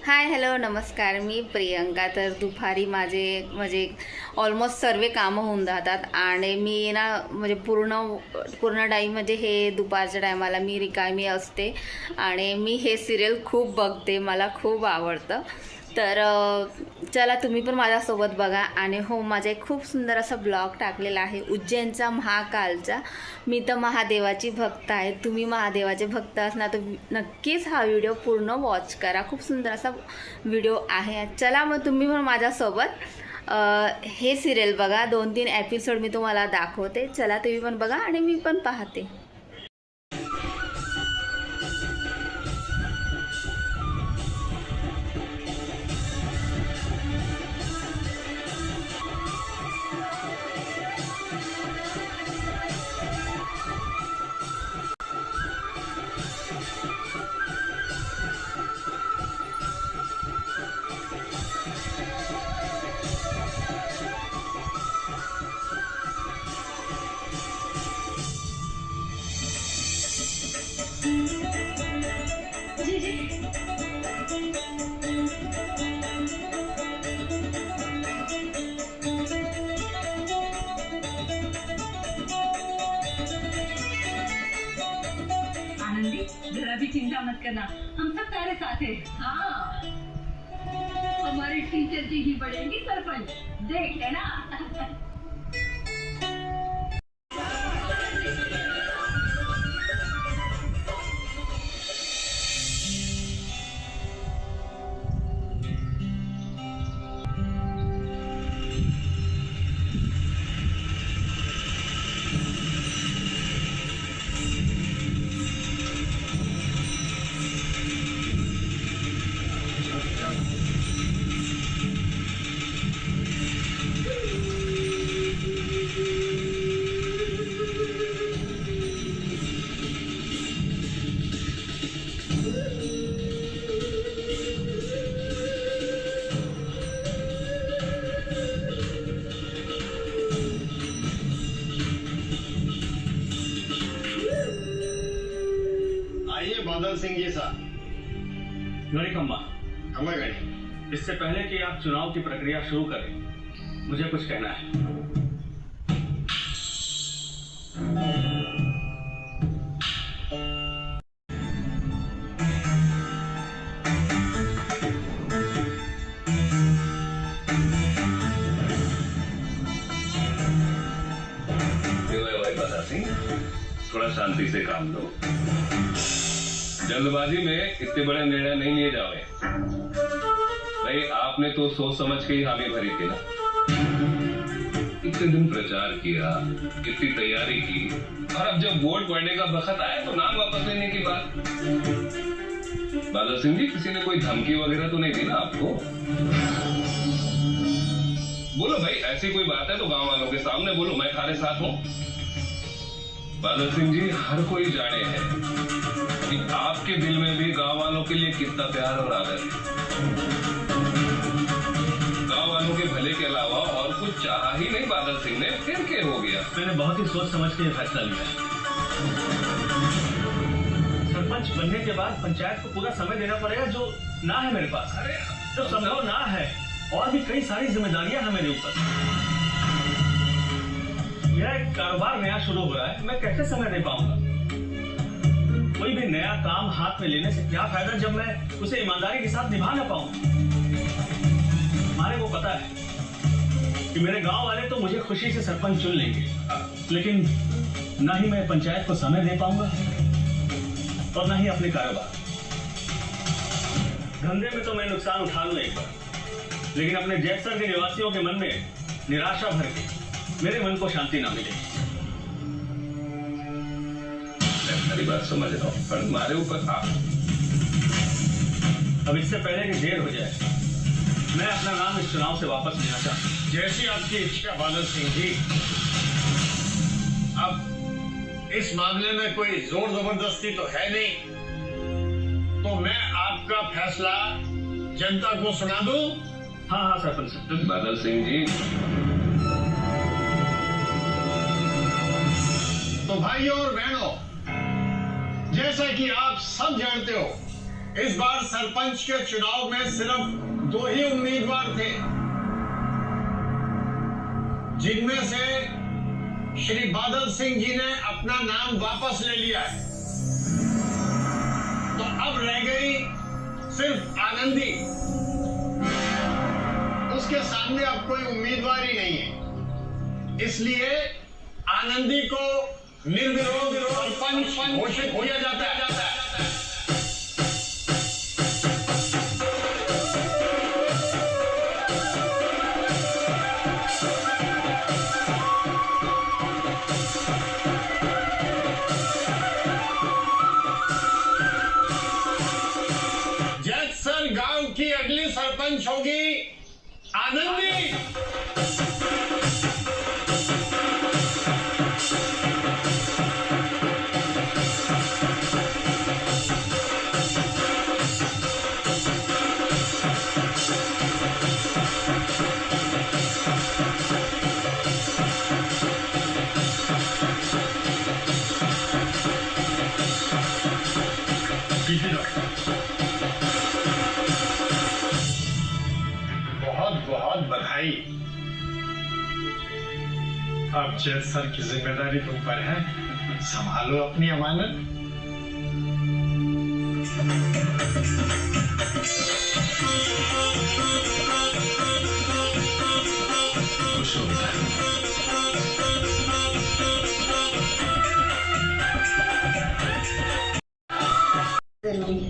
Hi hello नमस्कार, मी प्रियंका. तर दुपारी माझे म्हणजे ऑलमोस्ट सर्व कामं होऊन जातात आणि मी ना म्हणजे पूर्ण टाईम म्हणजे हे दुपारच्या टायमाला मी रिकामी असते आणि मी हे सिरियल खूप बघते, मला खूप आवडतं. तर चला तुम्ही पण माझ्यासोबत बघा. आणि हो, माझा एक खूप सुंदर असा ब्लॉग टाकलेला आहे उज्जैनचा, महाकालचा. मी तर महादेवाची भक्त आहे, तुम्ही महादेवाचे भक्त असणार तर नक्कीच हा व्हिडिओ पूर्ण वॉच करा. खूप सुंदर असा व्हिडिओ आहे. चला मग तुम्ही पण माझ्यासोबत हे सिरियल बघा. 2-3 एपिसोड मी तुम्हाला दाखवते. चला तुम्ही पण बघा आणि मी पण पाहते. जरा भी चिंता मत करना, हम सब तुम्हारे साथ हैं। हाँ, हमारी टीचर जी ही बढ़ेंगी सरपंच, देख लेना। बादल सिंह जी साहब। गणी कम्मा, कमर गणी। इससे पहले कि आप चुनाव की प्रक्रिया शुरू करें, मुझे कुछ कहना है। बादल सिंह, थोड़ा शांति से काम लो। जल्दबाजी में इतने बड़े निर्णय नहीं लिए जावे। भाई, आपने तो सोच समझ के ही हामी भरी थी ना। इतने दिन प्रचार किया, इतनी तैयारी की, और अब जब वोट पड़ने का वक्त आया तो नाम वापस लेने की बात। बादल सिंह जी, किसी ने कोई धमकी वगैरह तो नहीं दी ना आपको? बोलो भाई, ऐसी कोई बात है तो गांव वालों के सामने बोलो, मैं तुम्हारे साथ हूँ। बादल सिंह जी, हर कोई जाने है कि आपके दिल में भी गांव वालों के लिए कितना प्यार और आदर है। गांव वालों के भले के अलावा और कुछ चाहा ही नहीं बादल सिंह ने, फिर क्या हो गया? मैंने बहुत ही सोच समझ के ये फैसला लिया है। सरपंच बनने के बाद पंचायत को पूरा समय देना पड़ेगा, जो ना है मेरे पास। अरे, जो संभव ना है, और भी कई सारी जिम्मेदारियां हैं मेरे ऊपर। मेरा एक कारोबार नया शुरू हो रहा है, मैं कैसे समय दे पाऊंगा? कोई भी नया काम हाथ में लेने से क्या फायदा जब मैं उसे ईमानदारी के साथ निभा ना पाऊं? हमारे को पता है कि मेरे गांव वाले तो मुझे खुशी से सरपंच चुन लेंगे, लेकिन ना ही मैं पंचायत को समय दे पाऊंगा और ना ही अपने कारोबार। धंधे में तो मैं नुकसान उठा लूं एक बार, लेकिन अपने जैक्सन के निवासियों के मन में निराशा भर के मेरे मन को शांति ना मिलेगी। मेरी बात समझ रहा हूँ, पर हमारे ऊपर आप अब इससे पहले कि देर हो जाए, मैं अपना नाम इस चुनाव से वापस लेना चाहता हूँ। जैसी आपकी इच्छा बादल सिंह जी। अब इस मामले में कोई जोर जबरदस्ती तो है नहीं, तो मैं आपका फैसला जनता को सुना दूं? हाँ हाँ सरपंच साहब। बादल सिंह जी, तो भाइयों और बहनों, जैसा कि आप सब जानते हो इस बार सरपंच के चुनाव में सिर्फ 2 ही उम्मीदवार थे, जिनमें से श्री बादल सिंह जी ने अपना नाम वापस ले लिया है। तो अब रह गई सिर्फ आनंदी। उसके सामने अब कोई उम्मीदवार ही नहीं है, इसलिए आनंदी को निर्विरोध सरपंच घोषित किया जाता है। जैतसर गांव की अगली सरपंच होगी आनंदी। बहुत बहुत बधाई। अब जज सर की जिम्मेदारी तुम पर है, संभालो अपनी अमानत। खुश हो बेटा। जरूरी है,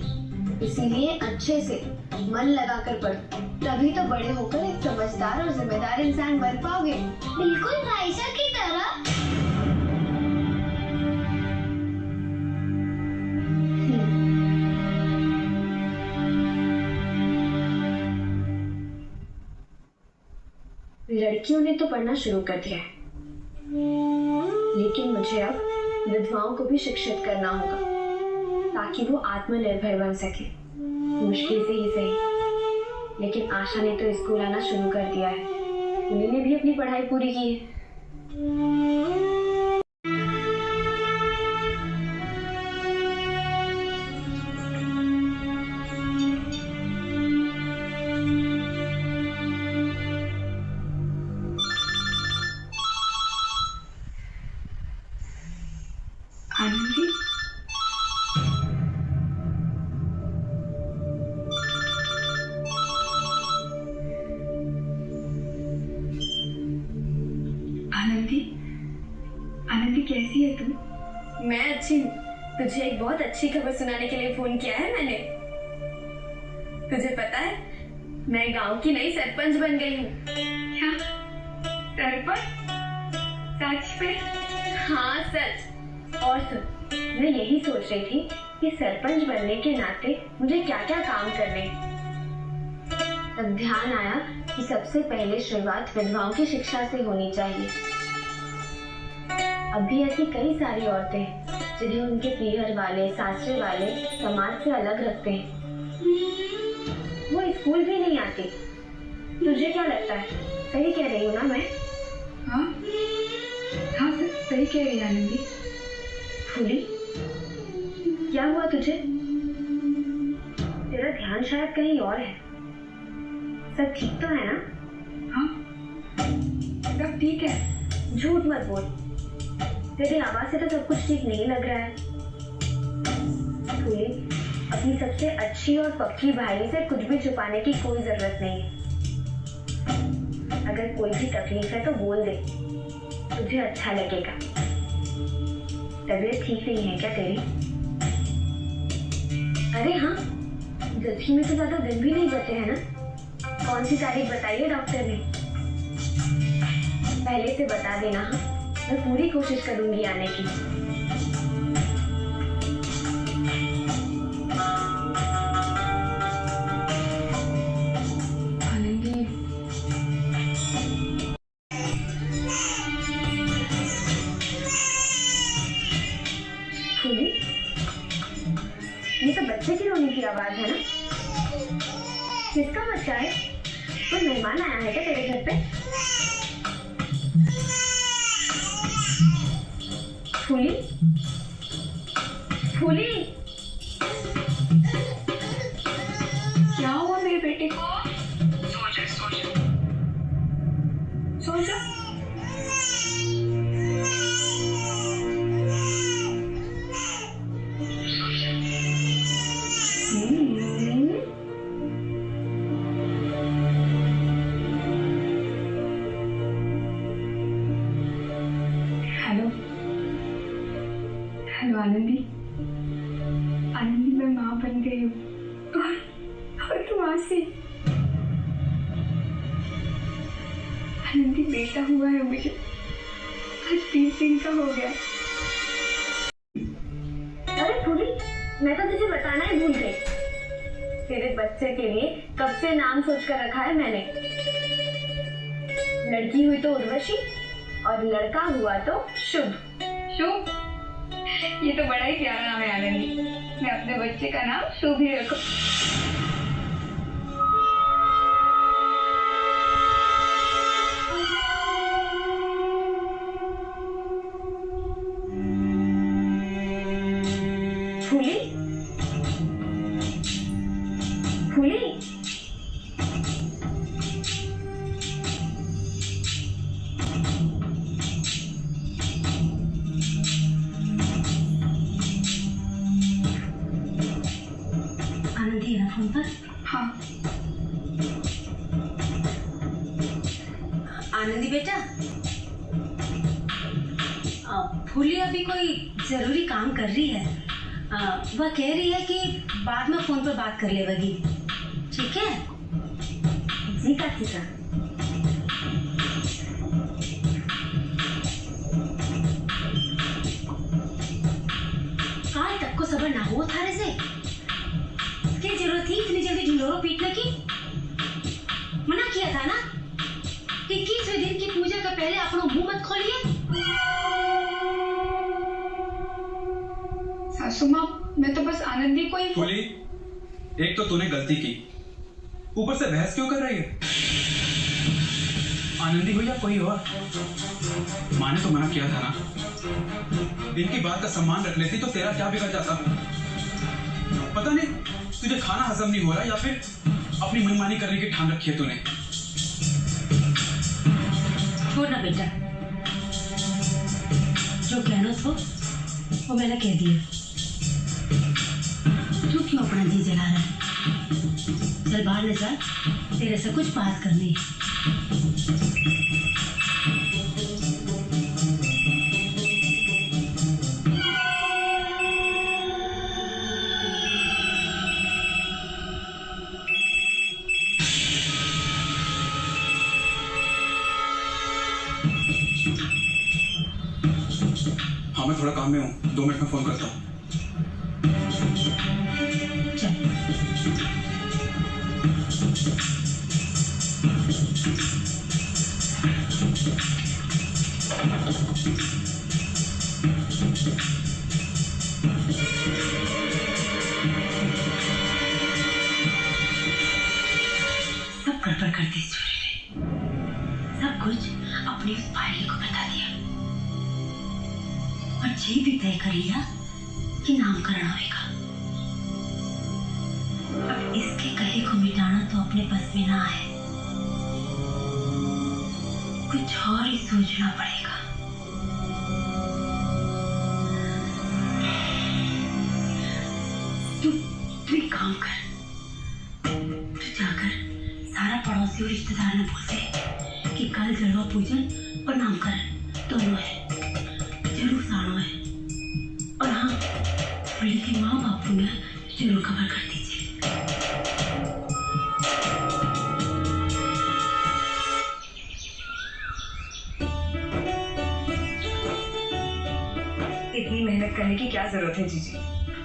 इसीलिए अच्छे से मन लगाकर पढ़ो, तभी तो बड़े होकर एक समझदार और जिम्मेदार इंसान बन पाओगे। बिल्कुल भाई साहब की तरह। लड़कियों ने तो पढ़ना शुरू कर दिया है, लेकिन मुझे अब विधवाओं को भी शिक्षित करना होगा, ताकि वो आत्मनिर्भर बन सके। मुश्किल से ही सही, लेकिन आशा ने तो स्कूल आना शुरू कर दिया है। उन्हीं ने भी अपनी पढ़ाई पूरी की है। आनंदी, आनंदी, आनंदी कैसी है तुम? मैं अच्छी हूँ। तुझे एक बहुत अच्छी खबर सुनाने के लिए फोन किया है मैंने। तुझे पता है, मैं गांव की नई सरपंच बन गई हूँ। क्या सरपंच? सच में? हाँ सच। और सुन, मैं यही सोच रही थी कि सरपंच बनने के नाते मुझे क्या क्या काम करने। तब ध्यान आया कि सबसे पहले शुरुआत विधवाओं की शिक्षा से होनी चाहिए। अब भी ऐसी कई सारी औरतें हैं जिन्हें उनके पीहर वाले, सासरे वाले समाज से अलग रखते हैं। वो स्कूल भी नहीं आती। तुझे क्या लगता है, सही कह रही हूँ ना मैं? हाँ हाँ सही कह रही है आनंदी। फूली, क्या हुआ तुझे? तेरा ध्यान शायद कहीं और है। सब ठीक तो है ना? हाँ सब ठीक है। झूठ मत बोल, तेरी आवाज से तो सब कुछ ठीक नहीं लग रहा है। फूली, अपनी सबसे अच्छी और पक्की भाई से कुछ भी छुपाने की कोई जरूरत नहीं है। अगर कोई भी तकलीफ है तो बोल दे, तुझे अच्छा लगेगा। तबीयत ठीक नहीं है क्या तेरी? अरे हाँ, जबकि में तो ज्यादा दिन भी नहीं बचे हैं ना। कौन सी तारीख बताई है डॉक्टर ने? पहले से बता देना। हाँ, मैं पूरी कोशिश करूंगी आने की। आनंदी, फूली, ये तो बच्चे की रोने की आवाज है ना? किसका बच्चा है? कोई मेहमान आया है क्या तेरे घर पे? फूली, फूली, मेरे बेटे को। सो जा सो जा सो जा। हेलो हेलो आनंदी, आनंदी मैं माँ बन गई हूँ और तुम आसी। आनंदी बेटा हुआ है मुझे, आज 20 दिन का हो गया। अरे फूली, मैं तो तुझे बताना ही भूल गई, तेरे बच्चे के लिए कब से नाम सोच कर रखा है मैंने। लड़की हुई तो उर्वशी और लड़का हुआ तो शुभ। शुभ, ये तो बड़ा ही प्यारा नाम है आनंदी, मैं अपने बच्चे का नाम शुभ ही रखूं। फूली फूली, आनंदी है ना फोन पर? हाँ। आनंदी बेटा, फूली अभी कोई जरूरी काम कर रही है, वह कह रही है कि बाद में फोन पर बात कर लेगी, ठीक है? जी काकी का। काल तक को सबर ना हो थारे से, क्या जरूरत थी इतनी जल्दी ढिंडोरा पीटने की? मना किया था ना कि 21वें दिन की पूजा का पहले अपना मुंह मत खोलिए। सासू माँ, मैं तो बस आनंदी को ही। फूली, एक तो तूने गलती की, ऊपर से बहस क्यों कर रही है? आनंदी हो या कोई और, माँ ने तो मना किया था ना। इनकी बात का सम्मान रख लेती तो तेरा क्या बिगड़ जाता? पता नहीं तुझे खाना हजम नहीं हो रहा या फिर अपनी मनमानी करने की ठान रखी है तूने। छोड़ ना बेटा, जो कहना था वो मैंने कह दिया। तू क्यों अपना जी जला रहा है? चल बाहर ले जा, तेरे से कुछ बात करनी है। हाँ, मैं थोड़ा काम में हूँ, 2 मिनट में फोन करता हूँ। चल। सब गड़बड़ कर दी चोरी ने, सब कुछ अपनी उस फाइल को बता दिया और ये भी तय कर लिया कि नामकरण होगा। अब इसके कहे को मिटाना तो अपने बस में ना है, कुछ और ही सोचना पड़ेगा। तू एक काम कर, तू जाकर सारा पड़ोसी और रिश्तेदार में बोल दे कि कल जड़वा पूजन और नामकरण दोनों है, जरूर सानो है। और हाँ, फूली के माँ बापू ने जरूर खबर कर दीजिए। इतनी मेहनत करने की क्या जरूरत है जीजी?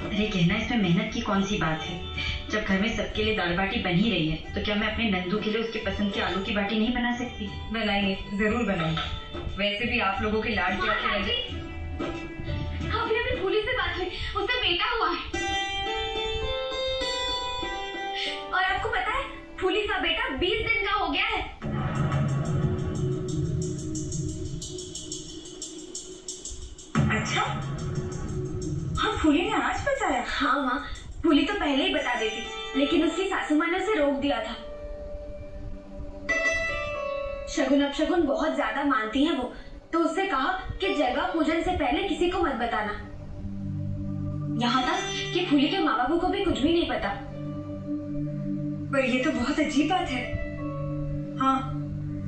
अरे कहना इसमें मेहनत की कौन सी बात है? जब घर में सबके लिए दाल बाटी बन ही रही है तो क्या मैं अपने नंदू के लिए उसके पसंद की आलू की बाटी नहीं बना सकती? बनाइए, जरूर बनाइए। वैसे भी आप लोगों के लाड प्यार की वजह। अभी फूली से बात हुई, उससे बेटा हुआ है। और आपको पता है, फूली का बेटा 20 दिन का हो गया है। अच्छा, हाँ फूली ने आज बताया? हाँ माँ, फूली तो पहले ही बता देती, लेकिन उसकी सासू माँ ने उसे रोक दिया था। शगुन अपशगुन बहुत ज्यादा मानती है वो, तो उससे कहा कि जगह पूजन से पहले किसी को मत बताना। यहाँ तक कि फूली के माँ बाबू को भी कुछ भी नहीं पता। पर ये तो बहुत अजीब बात है। हाँ,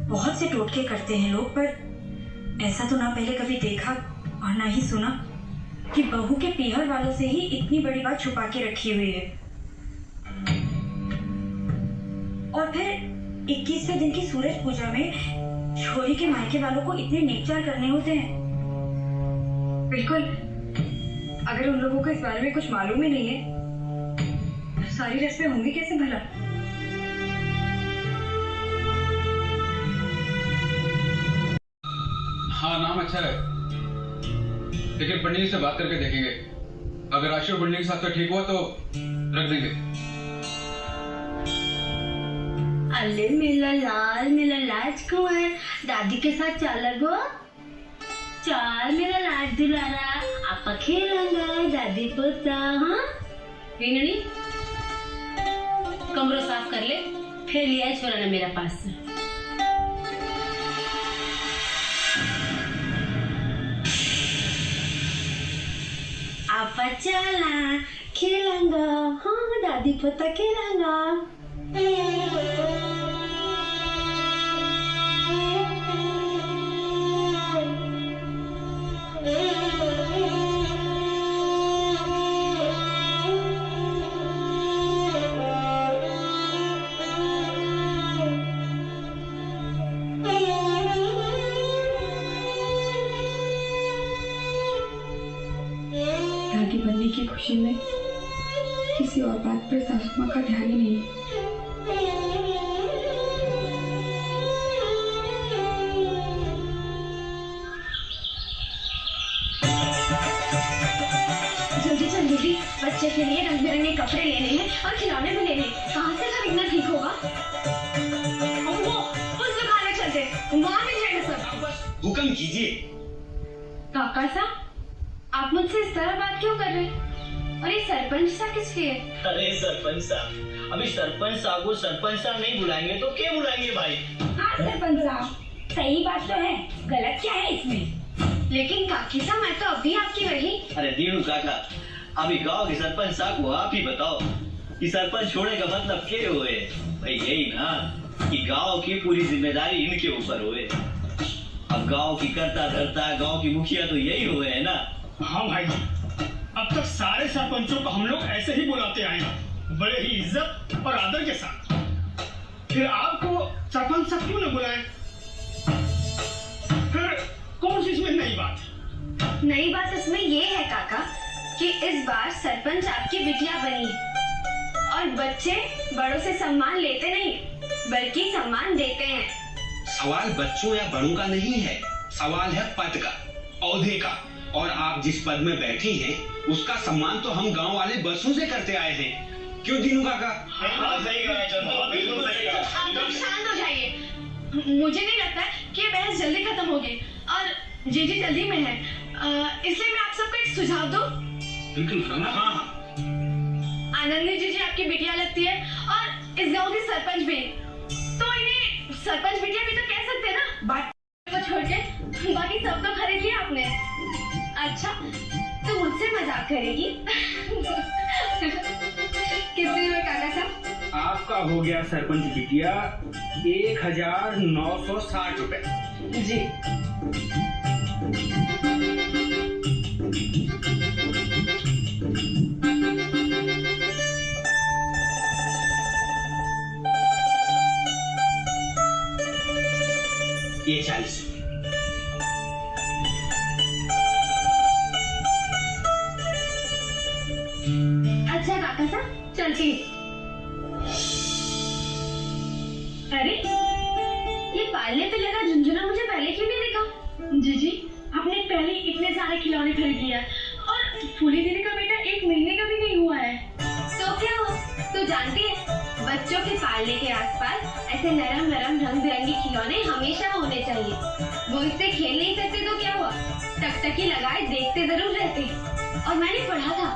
बहुत से टोटके करते हैं लोग, पर ऐसा तो ना पहले कभी देखा और ना ही सुना कि बहू के पीहर वालों से ही इतनी बड़ी बात छुपा के रखी हुई है। और फिर 21वें दिन की सूरज पूजा में छोरी के मायके वालों को इतने नेकचार करने होते हैं। बिल्कुल, अगर उन लोगों को इस बारे में कुछ मालूम ही नहीं है तो सारी रस्में होंगी कैसे भला? हाँ, नाम अच्छा है, लेकिन पंडित से बात करके देखेंगे। अगर राशि और पंडित के साथ तो ठीक हुआ तो रख देंगे। अरे मेरा राजकुमार, दादी के साथ चल गो। चल मेरा लाड दुलारा, आप खेलेंगे दादी पोता। हाँ वीननी, कमरा साफ कर ले, फिर लिया छोरा ने मेरा पास से। आप चला खेलेंगे। हाँ दादी पोता खेलेंगे। दादी बनने की खुशी में किसी और बात पर सासू माँ का ध्यान ही नहीं है। जल्दी चल दीदी, बच्चे के लिए रंग बिरंगे कपड़े लेने हैं और खिलौने भी लेने हैं। कहाँ से खरीदना ठीक होगा? वो उस दुकान में चलते, वहाँ मिल जाएगा सब। हुक्म कीजिए। काका साहब, आप मुझसे इस तरह बात क्यों कर रहे हैं? और ये सरपंच साहब किस लिए? अरे सरपंच साहब, अभी सरपंच साहब को सरपंच साहब नहीं बुलाएंगे तो क्या बुलाएंगे भाई? हाँ सरपंच साहब, सही बात तो है, गलत क्या है इसमें? लेकिन काकी साहब, मैं तो अभी आपकी रही। अरे दीनू काका, अभी गांव के सरपंच साहब को आप ही बताओ कि सरपंच छोड़ने का मतलब क्या हुए? भाई यही ना कि गांव की पूरी जिम्मेदारी इनके ऊपर हुए। अब गांव की करता धरता गांव की मुखिया तो यही हुए है ना। हाँ भाई, अब तक सारे सरपंचों को हम लोग ऐसे ही बुलाते आए हैं, बड़े ही इज्जत और आदर के साथ। फिर आपको सरपंच साहब क्यों न बुलाए? फिर कौन सी इसमें नई बात? नई बात इसमें ये है काका कि इस बार सरपंच आपकी बिटिया बनी है और बच्चे बड़ों से सम्मान लेते नहीं बल्कि सम्मान देते हैं। सवाल बच्चों या बड़ों का नहीं है, सवाल है पद का, औहदे का। और आप जिस पद में बैठी हैं उसका सम्मान तो हम गांव वाले बरसों से करते आए हैं। क्यों दीनू काका? सही कहा, बिल्कुल सही कहा। आप शांत हो जाइए। मुझे नहीं लगता कि ये बहस जल्दी खत्म होगी और जीजी जल्दी में है, इसलिए मैं आप सबको एक सुझाव दूं। बिल्कुल। हाँ, आनंदी जीजी आपकी बिटिया लगती है और इस गांव की सरपंच भी, तो इन्हें सरपंच बिटिया भी तो कह सकते हैं ना। बात को छोड़ के बाकी सब तो खरीद लिया आपने। अच्छा, तो मुझसे मजाक करेगी? कितने में काका साहब? आपका हो गया सरपंच बिटिया 1960 रुपए। जी। ये 40। अच्छा काका साहब, चलती। अरे, ये पालने पे लगा झुंझुना मुझे पहले क्यों नहीं दिखा? जीजी, आपने पहले इतने सारे खिलौने खरीद लिया और फूली दीदी का बेटा 1 महीने का भी नहीं हुआ है। तो क्या हुआ? तो जानती है, बच्चों के पालने के आसपास ऐसे नरम नरम रंग बिरंगे खिलौने हमेशा होने चाहिए। वो इससे खेल नहीं सकते तो क्या हुआ? टकटकी लगाए देखते जरूर रहते। और मैंने पढ़ा था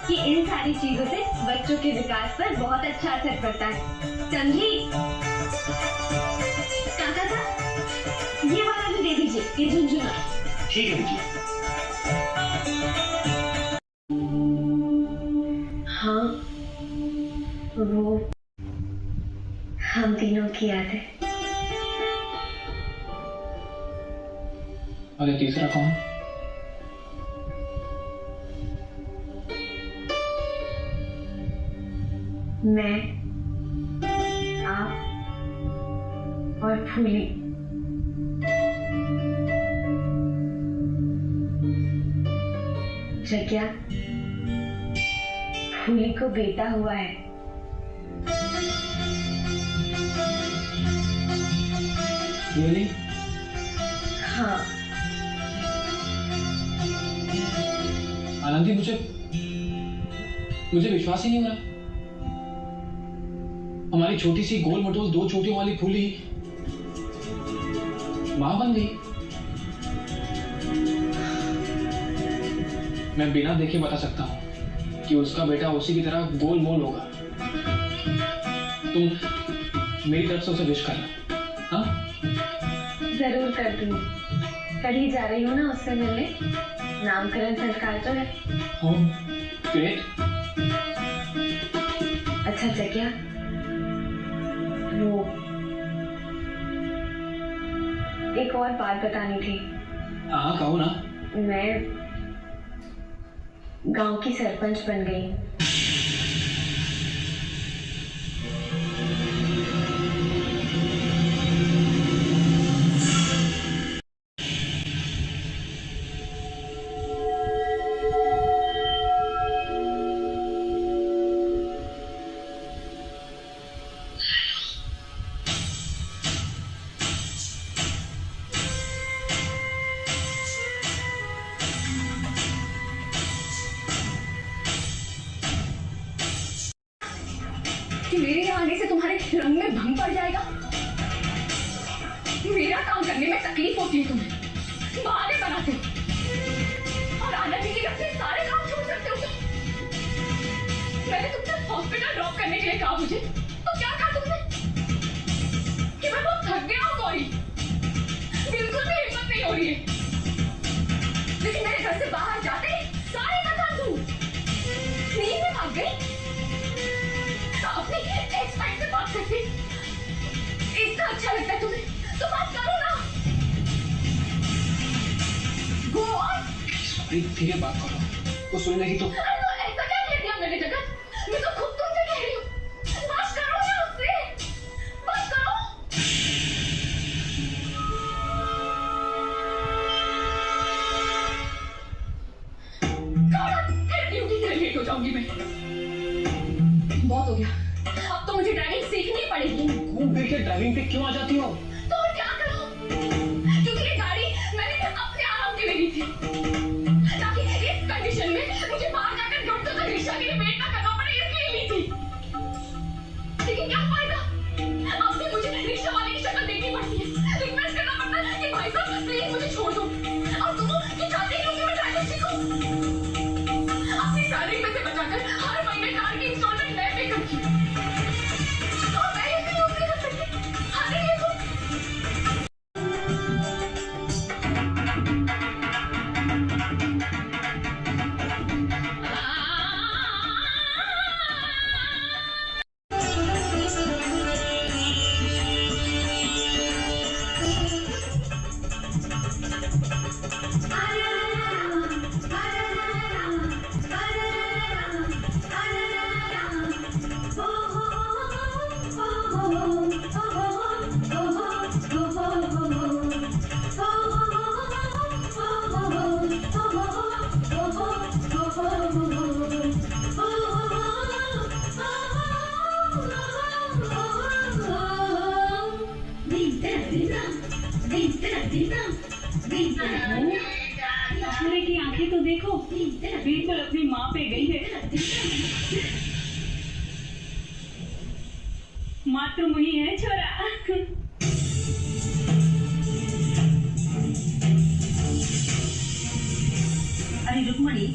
कि इन सारी चीजों से बच्चों के विकास पर बहुत अच्छा असर पड़ता है, समझी? काका का ये वाला भी दे दीजिए, ये झुनझुना। ठीक है बिटिया। हाँ, वो हम तीनों की याद है। और ये तीसरा कौन? मैं, आप और फूली। जग्या, फूली को बेटा हुआ है। रियली? हाँ। आनंदी, मुझे विश्वास ही नहीं हो रहा। हमारी छोटी सी गोल मटोल 2 चोटियों वाली फूली मां बन गई। मैं बिना देखे बता सकता हूं कि उसका बेटा उसी की तरह गोल मोल होगा। तुम मेरी तरफ से उसे विश करना। हाँ, जरूर कर दूंगी। कल ही जा रही हूँ ना उससे मिलने। नामकरण संस्कार तो है। हो ग्रेट। अच्छा जग्या, वो एक और बात बतानी थी। हाँ कहो ना। मैं गांव की सरपंच बन गई। कि मेरे यहाँ आने से तुम्हारे रंग में भंग पड़ जाएगा। मेरा काम करने में तकलीफ होती है तुम्हें, बहाने बनाते हो और आनंद जी के अपने सारे काम छोड़ सकते हो तुम। मैंने तुमसे हॉस्पिटल ड्रॉप करने के लिए कहा मुझे, तो क्या कहा तुमने कि मैं बहुत थक गया हूँ गौरी, बिल्कुल भी हिम्मत नहीं हो रही है। लेकिन मेरे घर से बाहर जाते ही सारे का तू नींद में भाग गई। अपनी एक्स-वाइफ से बात करती इतना अच्छा लगता है तुम्हें, तो बात करो ना। Go on. धीरे बात करो, वो सुन रही तो। ऐसा क्या कह दिया मैंने जगत? मैं तो खुद तुमसे कह रही हूँ, बात करो ना उससे, बात करो। ड्यूटी से लेट हो जाऊंगी मैं। बहुत हो गया, अब तो मुझे ड्राइविंग सीखनी पड़ेगी। घूम फिर के ड्राइविंग पे क्यों आ जाती हो? तो और क्या करूं? क्योंकि ये गाड़ी मैंने अपने आराम के लिए ली थी, ताकि इस कंडीशन में मुझे बाहर जाकर घंटों तक रिक्शा के लिए वेट ना करना पड़े, इसलिए ली थी। लेकिन क्या फायदा? अब भी मुझे रिक्शा वाले की शक्ल देखनी पड़ती है, रिक्वेस्ट करना पड़ता है कि भाई साहब प्लीज मुझे छोड़ दो। और तुम कि चाहते हो कि मैं ड्राइविंग सीखूं? अपनी सैलरी में से बचाकर हर महीने कार की इंस्टॉलमेंट मैं पे करती हूँ। और मैं इसे यूज नहीं कर सकती। अरे ये तो छोरे की आंखें तो देखो, बिल्कुल अपनी माँ पे गई है। मातृमोही है छोरा। अरे रुक्मणी,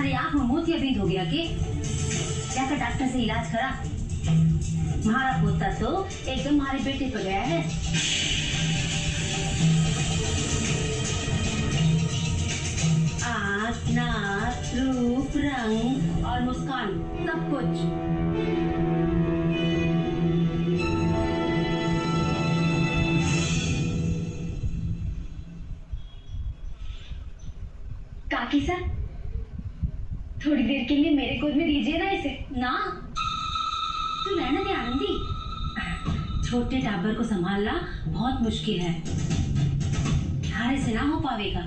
तुम्हारी आंख में मोतियाबिंद हो गया कि जाकर डॉक्टर से इलाज करा। हमारा पोता तो एकदम हमारे बेटे पे गया है। आँख, नाक, रूप, रंग और मुस्कान सब कुछ। काकी सर, थोड़ी देर के लिए मेरे गोद में दीजिए ना इसे। ना, तू रहने दे आनंदी। छोटे टाबर को संभालना बहुत मुश्किल है, थारे से ना हो पावेगा।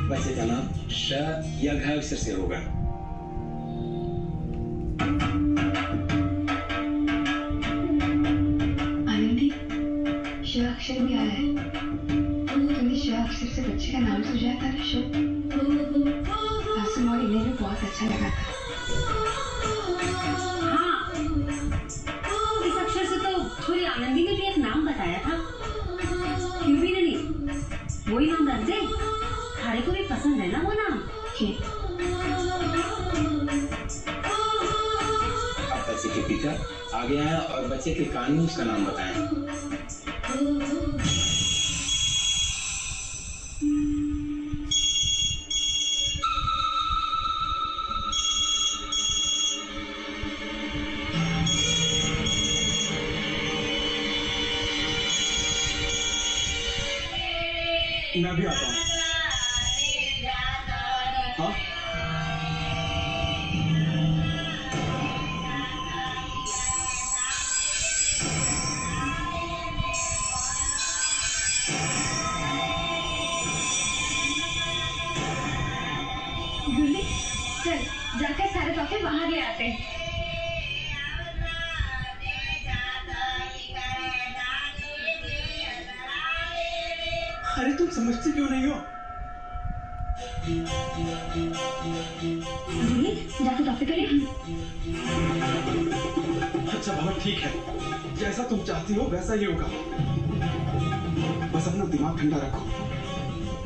बच्चे का नाम श या घ अक्षर से होगा। आनंदी, श अक्षर भी आया है। तुमने श अक्षर से बच्चे का नाम सुझाया था ना, शो। आसुम और इन्हें भी बहुत अच्छा लगा था। हाँ, इस अक्षर से तो छोरी आनंदी ने भी एक नाम बताया था। क्यों भी नहीं, वही नाम रख दे। थारे को भी पसंद है ना वो नाम। अब बच्चे के पिता आगे आए और बच्चे के कान में उसका नाम बताएं। मैं भी आता हूँ। हाँ? गुल्ली, चल जाकर सारे तोहफे बाहर ले आते हैं। अरे तुम समझती क्यों नहीं हो? गुल्ली, जाकर तोहफे तो ले। अच्छा बहुत ठीक है, जैसा तुम चाहती हो वैसा ही होगा। बस अपना दिमाग ठंडा रखो।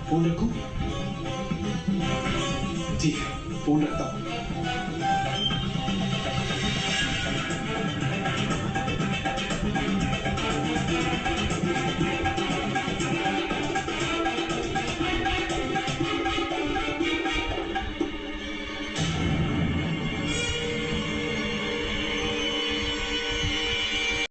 फोन रखो? ठीक है, फोन रखता हूँ।